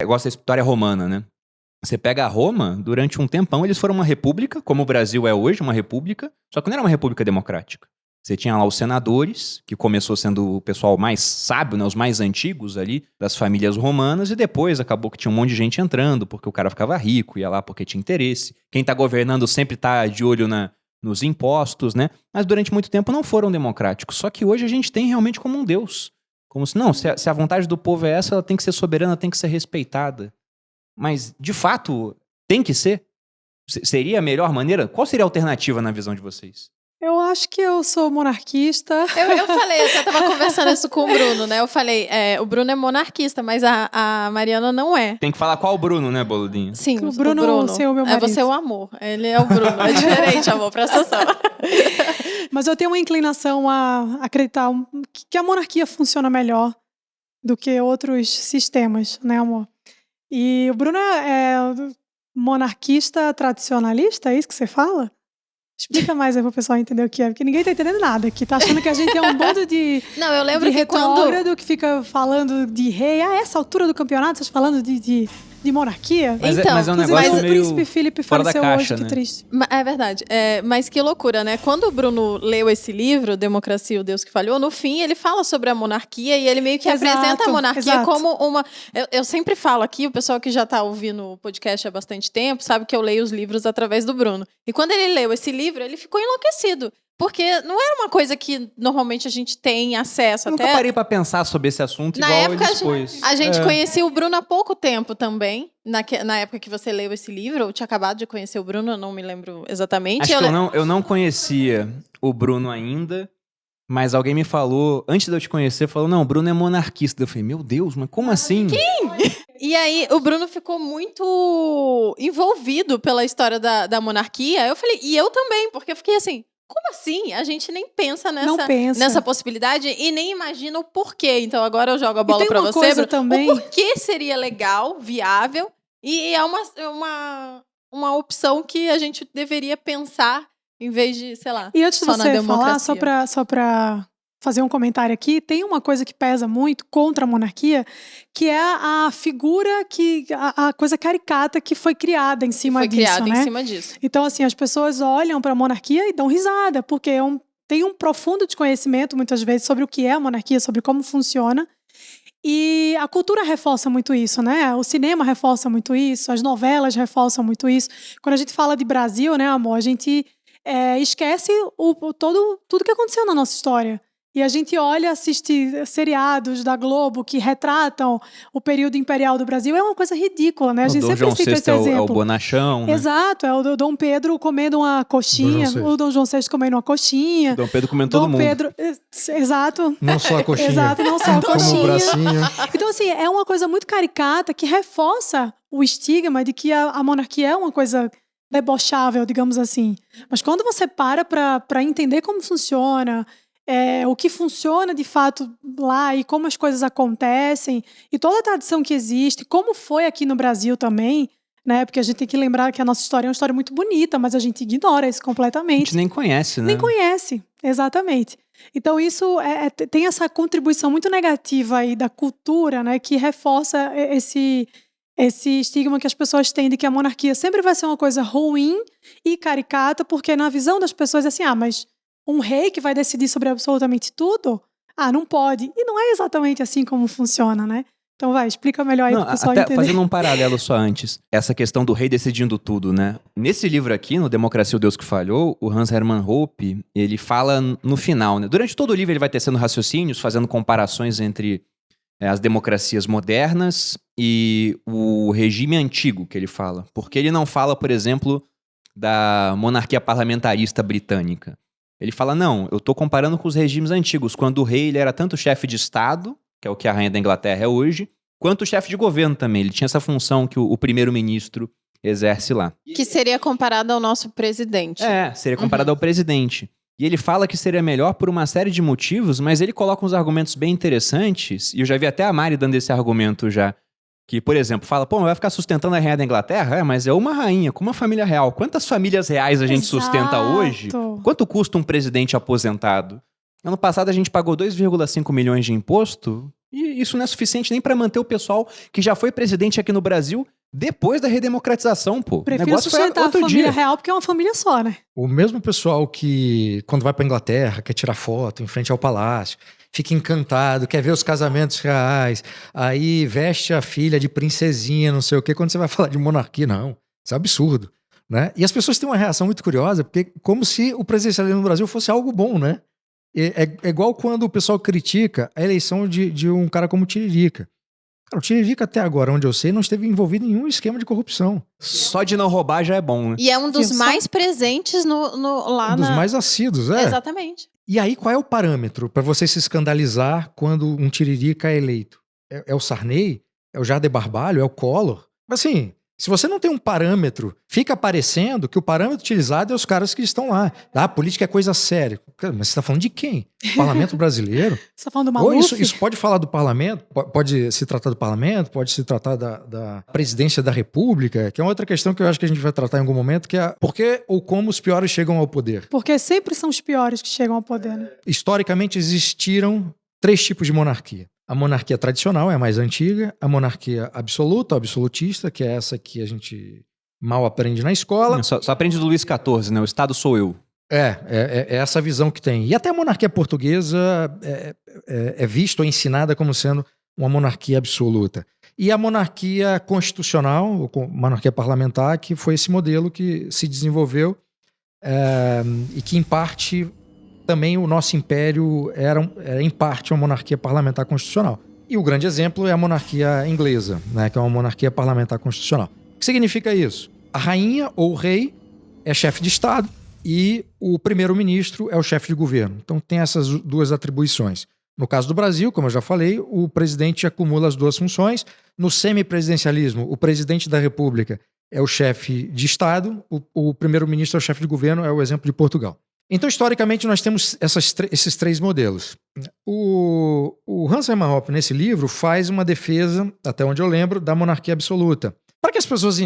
Eu gosto da história romana, né? Você pega a Roma, durante um tempão eles foram uma república, como o Brasil é hoje, uma república, só que não era uma república democrática. Você tinha lá os senadores, que começou sendo o pessoal mais sábio, né, os mais antigos ali, das famílias romanas, e depois acabou que tinha um monte de gente entrando, porque o cara ficava rico, ia lá porque tinha interesse. Quem tá governando sempre tá de olho nos impostos, né? Mas durante muito tempo não foram democráticos. Só que hoje a gente tem realmente como um Deus. Como se, não, se a vontade do povo é essa, ela tem que ser soberana, tem que ser respeitada. Mas, de fato, tem que ser? Seria a melhor maneira? Qual seria a alternativa na visão de vocês? Eu acho que eu sou monarquista. Eu falei, eu até tava conversando isso com o Bruno, né? Eu falei, o Bruno é monarquista, mas a Mariana não é. Tem que falar qual o Bruno, né, Boludinho? Sim, o Bruno. Ser o meu marido. É você o amor, ele é o Bruno. É diferente, amor, presta atenção. Mas eu tenho uma inclinação a acreditar que a monarquia funciona melhor do que outros sistemas, né, amor? E o Bruno é monarquista tradicionalista, é isso que você fala? Explica mais aí pro pessoal entender o que é, porque ninguém tá entendendo nada, que tá achando que a gente é um bando de não, eu lembro de que retrógrado que fica falando de rei. Essa altura do campeonato, vocês falando de monarquia? Mas então, é um negócio o meio príncipe Felipe faleceu caixa, hoje, né? que triste. É verdade, mas que loucura, né? Quando o Bruno leu esse livro, Democracia, o Deus que Falhou, no fim ele fala sobre a monarquia e ele meio que apresenta a monarquia como uma... Eu sempre falo aqui, o pessoal que já tá ouvindo o podcast há bastante tempo sabe que eu leio os livros através do Bruno. E quando ele leu esse livro, ele ficou enlouquecido. Porque não era uma coisa que normalmente a gente tem acesso. Eu nunca parei pra pensar sobre esse assunto na igual época, ele expôs. A gente conhecia o Bruno há pouco tempo também. Na época que você leu esse livro, eu tinha acabado de conhecer o Bruno, eu não me lembro exatamente. Acho que eu não conhecia o Bruno ainda, mas alguém me falou, antes de eu te conhecer, falou, não, o Bruno é monarquista. Eu falei, meu Deus, mas como assim? Quem? E aí, o Bruno ficou muito envolvido pela história da monarquia. Eu falei, e eu também, porque eu fiquei assim... Como assim? A gente nem pensa nessa possibilidade e nem imagina o porquê. Então agora eu jogo a bola pra você, Bruno. Também... O porquê seria legal, viável e é uma opção que a gente deveria pensar em vez de, sei lá, e antes de você falar, só pra fazer um comentário aqui, tem uma coisa que pesa muito contra a monarquia, que é a figura, a coisa caricata que foi criada em cima disso, né? Foi criada em cima disso. Então, assim, as pessoas olham para a monarquia e dão risada, porque tem um profundo desconhecimento, muitas vezes, sobre o que é a monarquia, sobre como funciona. E a cultura reforça muito isso, né? O cinema reforça muito isso, as novelas reforçam muito isso. Quando a gente fala de Brasil, né, amor, a gente esquece tudo que aconteceu na nossa história. E a gente olha, assiste seriados da Globo que retratam o período imperial do Brasil. É uma coisa ridícula, né? A gente sempre cita esse exemplo. É o bonachão, né? Exato, é o Dom Pedro comendo uma coxinha, o Dom João VI comendo uma coxinha. Dom Pedro comendo todo mundo. Exato. Não só a coxinha. Exato, não só a coxinha. Como o bracinho. Então, assim, é uma coisa muito caricata que reforça o estigma de que a monarquia é uma coisa debochável, digamos assim. Mas quando você para entender como funciona... o que funciona de fato lá e como as coisas acontecem e toda a tradição que existe, como foi aqui no Brasil também, né? Porque a gente tem que lembrar que a nossa história é uma história muito bonita, mas a gente ignora isso completamente. A gente nem conhece, né? Nem conhece, exatamente. Então isso tem essa contribuição muito negativa aí da cultura, né? Que reforça esse estigma que as pessoas têm de que a monarquia sempre vai ser uma coisa ruim e caricata, porque na visão das pessoas é assim, mas um rei que vai decidir sobre absolutamente tudo? Não pode. E não é exatamente assim como funciona, né? Então explica melhor aí pro pessoal entender. Fazendo um paralelo só antes, essa questão do rei decidindo tudo, né? Nesse livro aqui, no Democracia, o Deus que Falhou, o Hans Hermann Hoppe, ele fala no final, né? Durante todo o livro ele vai tecendo raciocínios, fazendo comparações entre as democracias modernas e o regime antigo que ele fala. Porque ele não fala, por exemplo, da monarquia parlamentarista britânica. Ele fala, não, eu tô comparando com os regimes antigos, quando o rei ele era tanto chefe de Estado, que é o que a rainha da Inglaterra é hoje, quanto chefe de governo também. Ele tinha essa função que o primeiro-ministro exerce lá. Que seria comparado ao nosso presidente. Seria comparado ao presidente. E ele fala que seria melhor por uma série de motivos, mas ele coloca uns argumentos bem interessantes, e eu já vi até a Mari dando esse argumento já, que, por exemplo, fala, vai ficar sustentando a rainha da Inglaterra? Mas é uma rainha, com uma família real. Quantas famílias reais a gente sustenta hoje? Quanto custa um presidente aposentado? Ano passado a gente pagou 2,5 milhões de imposto e isso não é suficiente nem para manter o pessoal que já foi presidente aqui no Brasil depois da redemocratização, pô. Prefiro sustentar a família real porque é uma família só, né? O mesmo pessoal que, quando vai pra Inglaterra, quer tirar foto em frente ao palácio, fica encantado, quer ver os casamentos reais, aí veste a filha de princesinha, não sei o quê. Quando você vai falar de monarquia, não. Isso é absurdo, né? E as pessoas têm uma reação muito curiosa, porque como se o presidencialismo no Brasil fosse algo bom, né? É igual quando o pessoal critica a eleição de um cara como o Tiririca. Cara, o Tiririca até agora, onde eu sei, não esteve envolvido em nenhum esquema de corrupção. Só de não roubar já é bom, né? E é um dos mais presentes lá um dos mais assíduos, é. Exatamente. E aí, qual é o parâmetro para você se escandalizar quando um Tiririca é eleito? É o Sarney? É o Jader Barbalho? É o Collor? Assim, se você não tem um parâmetro, fica parecendo que o parâmetro utilizado é os caras que estão lá. Ah, política é coisa séria. Mas você está falando de quem? O parlamento brasileiro? Você está falando do Maluf? Ou isso pode falar do parlamento, pode se tratar do parlamento, pode se tratar da presidência da república, que é uma outra questão que eu acho que a gente vai tratar em algum momento, que é por que ou como os piores chegam ao poder. Porque sempre são os piores que chegam ao poder, né? Historicamente existiram 3 tipos de monarquia. A monarquia tradicional é a mais antiga, a monarquia absoluta, absolutista, que é essa que a gente mal aprende na escola. Só aprende do Luís XIV, né? O Estado sou eu. É essa visão que tem. E até a monarquia portuguesa é vista ou ensinada como sendo uma monarquia absoluta. E a monarquia constitucional, ou monarquia parlamentar, que foi esse modelo que se desenvolveu e que, em parte, também o nosso império era em parte, uma monarquia parlamentar constitucional. E o grande exemplo é a monarquia inglesa, né, que é uma monarquia parlamentar constitucional. O que significa isso? A rainha ou o rei é chefe de Estado e o primeiro-ministro é o chefe de governo. Então tem essas 2 atribuições. No caso do Brasil, como eu já falei, o presidente acumula as 2 funções. No semipresidencialismo, o presidente da República é o chefe de Estado, o primeiro-ministro é o chefe de governo, é o exemplo de Portugal. Então, historicamente, nós temos esses 3 modelos. O Hans Hermann Hoppe, nesse livro, faz uma defesa, até onde eu lembro, da monarquia absoluta. Para que as pessoas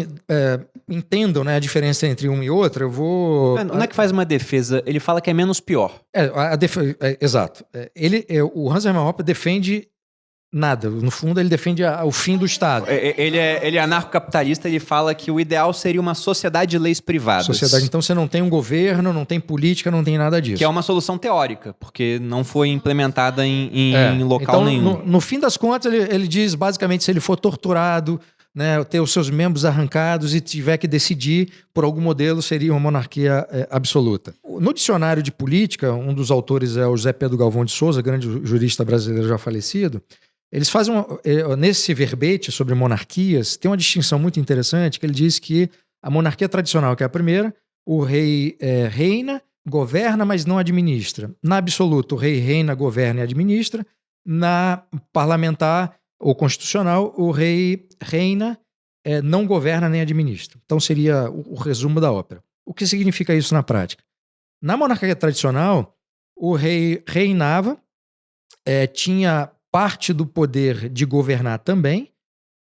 entendam, né, a diferença entre um e outro, eu vou... Não é que faz uma defesa, ele fala que é menos pior. Exato. O Hans Hermann Hoppe defende nada. No fundo, ele defende o fim do Estado. Ele é anarcocapitalista, ele fala que o ideal seria uma sociedade de leis privadas. Então você não tem um governo, não tem política, não tem nada disso. Que é uma solução teórica, porque não foi implementada em local nenhum. No fim das contas, ele diz, basicamente, se ele for torturado, né, ter os seus membros arrancados e tiver que decidir por algum modelo, seria uma monarquia absoluta. No dicionário de política, um dos autores é o José Pedro Galvão de Souza, grande jurista brasileiro já falecido. Eles fazem, nesse verbete sobre monarquias, tem uma distinção muito interessante, que ele diz que a monarquia tradicional, que é a primeira, o rei reina, governa, mas não administra. Na absoluta, o rei reina, governa e administra. Na parlamentar ou constitucional, o rei reina, não governa nem administra. Então seria o resumo da ópera. O que significa isso na prática? Na monarquia tradicional, o rei reinava, tinha parte do poder de governar também,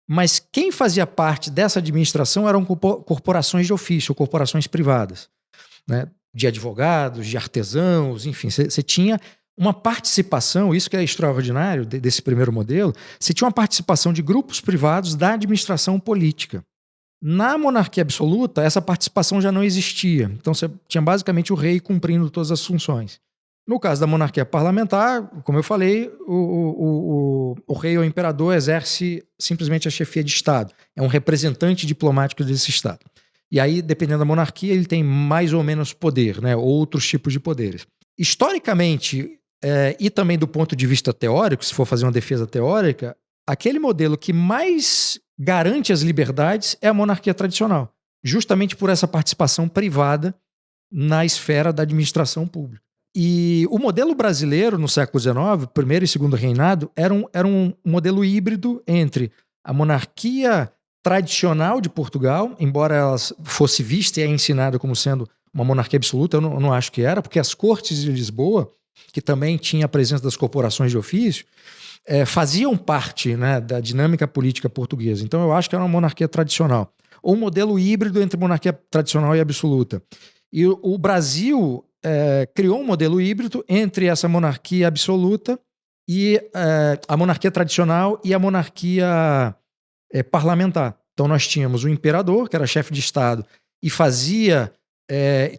mas quem fazia parte dessa administração eram corporações de ofício, corporações privadas, né? De advogados, de artesãos, enfim, você tinha uma participação, isso que é extraordinário desse primeiro modelo, você tinha uma participação de grupos privados da administração política. Na monarquia absoluta, essa participação já não existia, então você tinha basicamente o rei cumprindo todas as funções. No caso da monarquia parlamentar, como eu falei, o rei ou imperador exerce simplesmente a chefia de Estado. É um representante diplomático desse Estado. E aí, dependendo da monarquia, ele tem mais ou menos poder, né? Outros tipos de poderes. Historicamente, e também do ponto de vista teórico, se for fazer uma defesa teórica, aquele modelo que mais garante as liberdades é a monarquia tradicional. Justamente por essa participação privada na esfera da administração pública. E o modelo brasileiro, no século XIX, primeiro e segundo reinado, era um modelo híbrido entre a monarquia tradicional de Portugal, embora ela fosse vista e ensinada como sendo uma monarquia absoluta, eu não acho que era, porque as cortes de Lisboa, que também tinha a presença das corporações de ofício, faziam parte, né, da dinâmica política portuguesa. Então eu acho que era uma monarquia tradicional. Ou um modelo híbrido entre monarquia tradicional e absoluta. E o Brasil criou um modelo híbrido entre essa monarquia absoluta e a monarquia tradicional e a monarquia parlamentar. Então nós tínhamos o imperador, que era chefe de Estado, e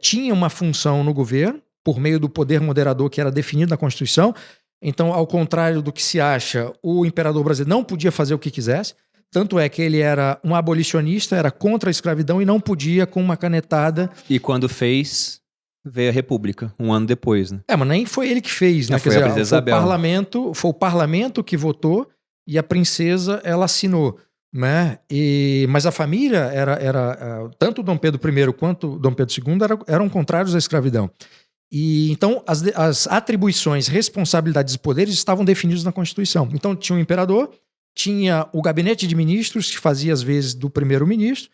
tinha uma função no governo, por meio do poder moderador que era definido na Constituição. Então, ao contrário do que se acha, o imperador brasileiro não podia fazer o que quisesse. Tanto é que ele era um abolicionista, era contra a escravidão e não podia, com uma canetada... E quando fez, veio a República, um ano depois, né? Mas nem foi ele que fez, né? Quer dizer, foi o parlamento que votou e a princesa, ela assinou, né? Mas a família era tanto Dom Pedro I quanto Dom Pedro II eram contrários à escravidão. E então as atribuições, responsabilidades e poderes estavam definidos na Constituição. Então tinha o imperador, tinha o gabinete de ministros, que fazia as vezes do primeiro-ministro,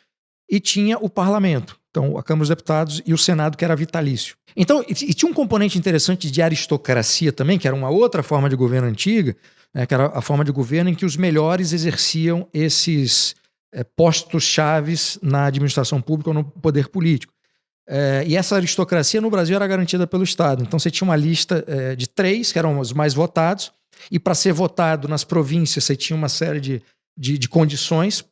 e tinha o parlamento, então a Câmara dos Deputados e o Senado, que era vitalício. Então, e tinha um componente interessante de aristocracia também, que era uma outra forma de governo antiga, né, que era a forma de governo em que os melhores exerciam esses postos chaves na administração pública ou no poder político. E essa aristocracia no Brasil era garantida pelo Estado. Então você tinha uma lista de 3, que eram os mais votados, e para ser votado nas províncias você tinha uma série de condições,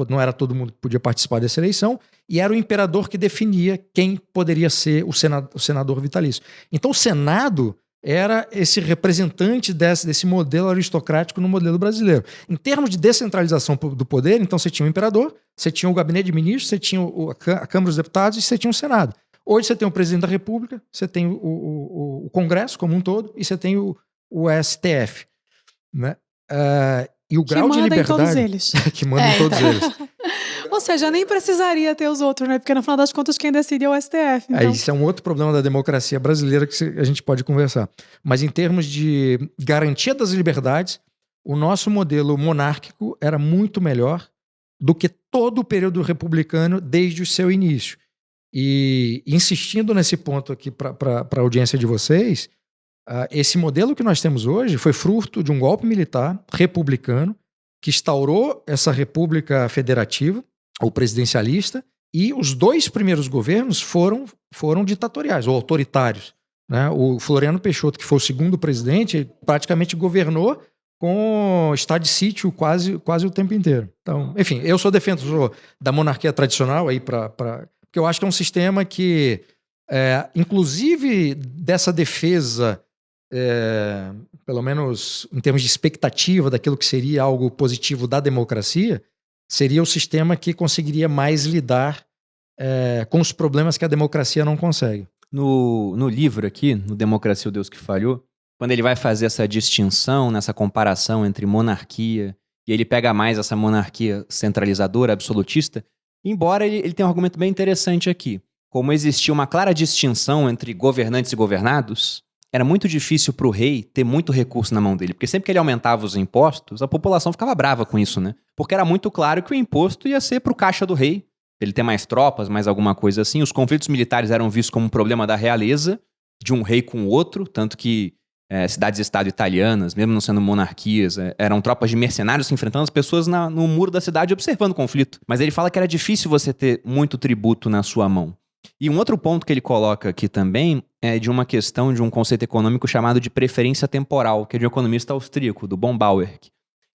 não era todo mundo que podia participar dessa eleição, e era o imperador que definia quem poderia ser o senador vitalício. Então o Senado era esse representante desse modelo aristocrático no modelo brasileiro. Em termos de descentralização do poder, então você tinha o imperador, você tinha o gabinete de ministros, você tinha a Câmara dos Deputados e você tinha o Senado. Hoje você tem o presidente da República, você tem o Congresso como um todo e você tem o STF. Né? E o grau de liberdade... Que manda em todos eles. Que manda em todos eles. Ou seja, nem precisaria ter os outros, né? Porque no final das contas quem decide é o STF. Então... Isso é um outro problema da democracia brasileira que a gente pode conversar. Mas em termos de garantia das liberdades, o nosso modelo monárquico era muito melhor do que todo o período republicano desde o seu início. E insistindo nesse ponto aqui para a audiência de vocês, esse modelo que nós temos hoje foi fruto de um golpe militar republicano que instaurou essa república federativa, ou presidencialista, e os 2 primeiros governos foram ditatoriais, ou autoritários. Né? O Floriano Peixoto, que foi o segundo presidente, praticamente governou com estado de sítio quase o tempo inteiro. Então, enfim, eu sou defensor da monarquia tradicional, porque eu acho que é um sistema que, inclusive dessa defesa, pelo menos em termos de expectativa daquilo que seria algo positivo da democracia, seria o sistema que conseguiria mais lidar com os problemas que a democracia não consegue. No livro aqui, no Democracia, o Deus que Falhou, quando ele vai fazer essa distinção, nessa comparação entre monarquia, e ele pega mais essa monarquia centralizadora, absolutista, embora ele tenha um argumento bem interessante aqui. Como existia uma clara distinção entre governantes e governados, era muito difícil para o rei ter muito recurso na mão dele, porque sempre que ele aumentava os impostos, a população ficava brava com isso, né? Porque era muito claro que o imposto ia ser para o caixa do rei, ele ter mais tropas, mais alguma coisa assim. Os conflitos militares eram vistos como um problema da realeza, de um rei com o outro, tanto que cidades-estado italianas, mesmo não sendo monarquias, eram tropas de mercenários se enfrentando, as pessoas no muro da cidade observando o conflito. Mas ele fala que era difícil você ter muito tributo na sua mão. E um outro ponto que ele coloca aqui também é de uma questão de um conceito econômico chamado de preferência temporal, que é de um economista austríaco, do Bombauer,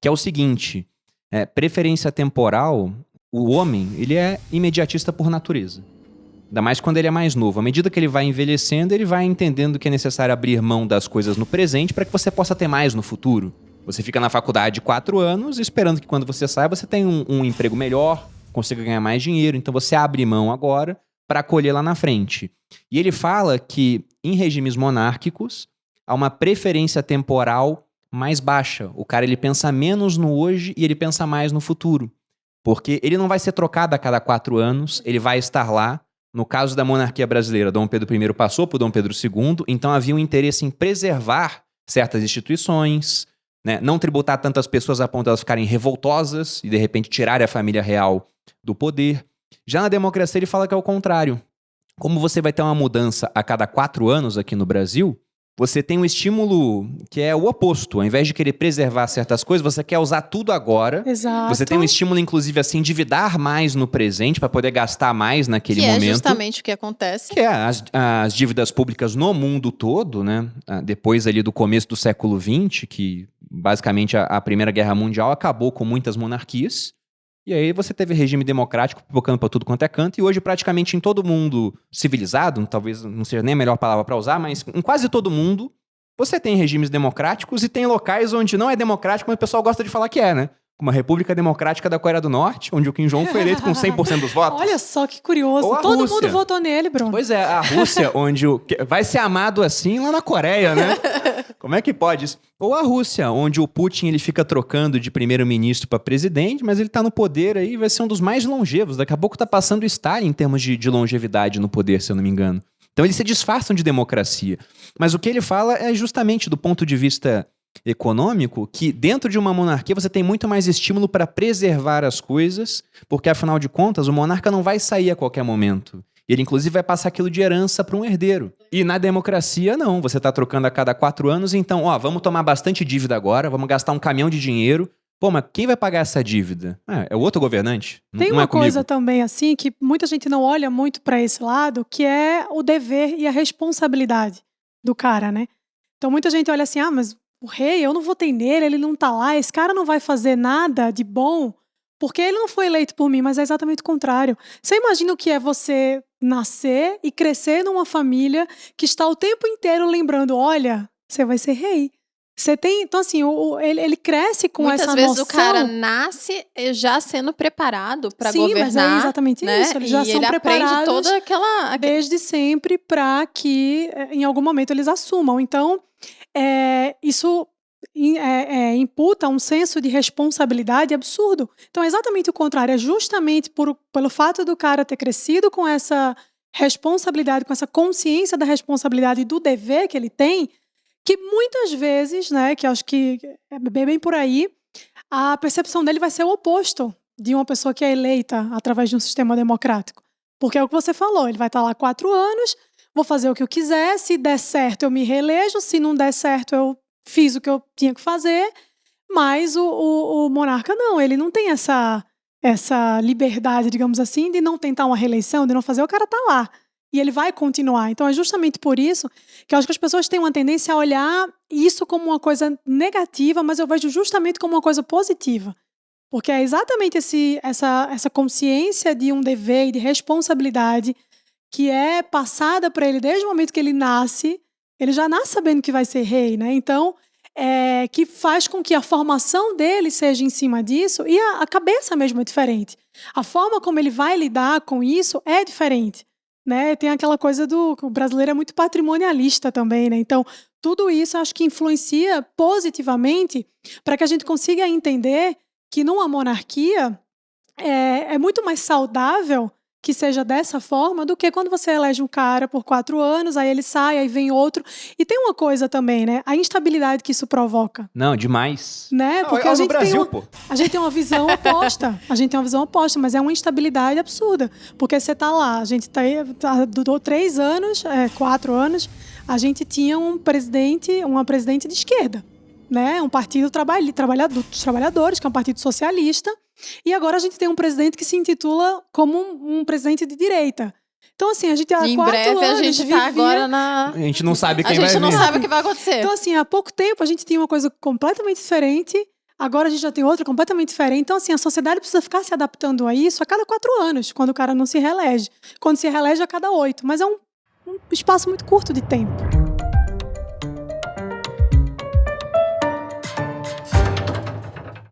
que é o seguinte: preferência temporal, o homem, ele é imediatista por natureza. Ainda mais quando ele é mais novo. À medida que ele vai envelhecendo, ele vai entendendo que é necessário abrir mão das coisas no presente para que você possa ter mais no futuro. Você fica na faculdade 4 anos esperando que quando você saia você tenha um emprego melhor, consiga ganhar mais dinheiro. Então você abre mão agora para colher lá na frente. E ele fala que em regimes monárquicos há uma preferência temporal mais baixa. O cara ele pensa menos no hoje e ele pensa mais no futuro. Porque ele não vai ser trocado a cada 4 anos, ele vai estar lá. No caso da monarquia brasileira, Dom Pedro I passou por Dom Pedro II, então havia um interesse em preservar certas instituições, né? Não tributar tantas pessoas a ponto de elas ficarem revoltosas e de repente tirarem a família real do poder. Já na democracia ele fala que é o contrário. Como você vai ter uma mudança a cada 4 anos aqui no Brasil, você tem um estímulo que é o oposto. Ao invés de querer preservar certas coisas, você quer usar tudo agora. Exato. Você tem um estímulo, inclusive, assim, de endividar mais no presente para poder gastar mais naquele momento. Que é justamente o que acontece. Que é as dívidas públicas no mundo todo, né? Depois ali do começo do século XX, que basicamente a Primeira Guerra Mundial acabou com muitas monarquias. E aí você teve regime democrático pipocando para tudo quanto é canto, e hoje praticamente em todo mundo civilizado, talvez não seja nem a melhor palavra para usar, mas em quase todo mundo, você tem regimes democráticos e tem locais onde não é democrático, mas o pessoal gosta de falar que é, né? Como a República Democrática da Coreia do Norte, onde o Kim Jong foi eleito com 100% dos votos. Olha só que curioso. Ou a Todo Rússia. mundo votou nele, Bruno. Pois é, a Rússia, onde vai ser amado assim lá na Coreia, né? Como é que pode isso? Ou a Rússia, onde o Putin ele fica trocando de primeiro-ministro para presidente, mas ele tá no poder aí, vai ser um dos mais longevos. Daqui a pouco tá passando o Stalin em termos de longevidade no poder, se eu não me engano. Então eles se disfarçam de democracia. Mas o que ele fala é justamente do ponto de vista econômico, que dentro de uma monarquia você tem muito mais estímulo para preservar as coisas, porque afinal de contas o monarca não vai sair a qualquer momento. Ele inclusive vai passar aquilo de herança para um herdeiro. E na democracia não, você está trocando a cada 4 anos, então vamos tomar bastante dívida agora, vamos gastar um caminhão de dinheiro. Pô, mas quem vai pagar essa dívida? É o outro governante? Tem não uma é comigo. coisa também, assim, que muita gente não olha muito para esse lado, que é o dever e a responsabilidade do cara, né? Então muita gente olha assim, mas o rei, eu não votei nele, ele não tá lá, esse cara não vai fazer nada de bom, porque ele não foi eleito por mim, mas é exatamente o contrário. Você imagina o que é você nascer e crescer numa família que está o tempo inteiro lembrando, olha, você vai ser rei. Você tem, então assim, ele cresce com muitas essa vezes noção. O cara nasce já sendo preparado para governar. Sim, mas é exatamente né? isso. Eles já e são ele preparados aprende toda aquela... desde sempre para que em algum momento eles assumam. Então, isso imputa um senso de responsabilidade absurdo. Então, é exatamente o contrário. É justamente pelo fato do cara ter crescido com essa responsabilidade, com essa consciência da responsabilidade e do dever que ele tem, que muitas vezes, né, que acho que é bem por aí, a percepção dele vai ser o oposto de uma pessoa que é eleita através de um sistema democrático. Porque é o que você falou, ele vai estar lá 4 anos, vou fazer o que eu quiser, se der certo eu me reelejo, se não der certo eu fiz o que eu tinha que fazer, mas o monarca não, ele não tem essa liberdade, digamos assim, de não tentar uma reeleição, de não fazer, o cara tá lá. E ele vai continuar. Então é justamente por isso que eu acho que as pessoas têm uma tendência a olhar isso como uma coisa negativa, mas eu vejo justamente como uma coisa positiva. Porque é exatamente essa consciência de um dever e de responsabilidade que é passada para ele desde o momento que ele nasce. Ele já nasce sabendo que vai ser rei, né? Então, que faz com que a formação dele seja em cima disso e a cabeça mesmo é diferente. A forma como ele vai lidar com isso é diferente. Né? Tem aquela coisa o brasileiro é muito patrimonialista também, né? Então, tudo isso acho que influencia positivamente para que a gente consiga entender que numa monarquia é muito mais saudável que seja dessa forma do que quando você elege um cara por 4 anos, aí ele sai, aí vem outro. E tem uma coisa também, né? A instabilidade que isso provoca. Não, demais. Né? Porque a gente tem uma visão oposta. A gente tem uma visão oposta, mas é uma instabilidade absurda. Porque você tá lá, a gente durou 3 anos, 4 anos, a gente tinha uma presidente de esquerda. Né? Um partido dos trabalhadores, que é um partido socialista. E agora a gente tem um presidente que se intitula como um presidente de direita. Então, assim, a gente há 4 anos... Em breve a gente tá agora na... A gente não sabe quem vai vir. A gente não sabe o que vai acontecer. Então, assim, há pouco tempo a gente tinha uma coisa completamente diferente, agora a gente já tem outra completamente diferente. Então, assim, a sociedade precisa ficar se adaptando a isso a cada 4 anos, quando o cara não se reelege. Quando se reelege a cada 8. Mas é um espaço muito curto de tempo.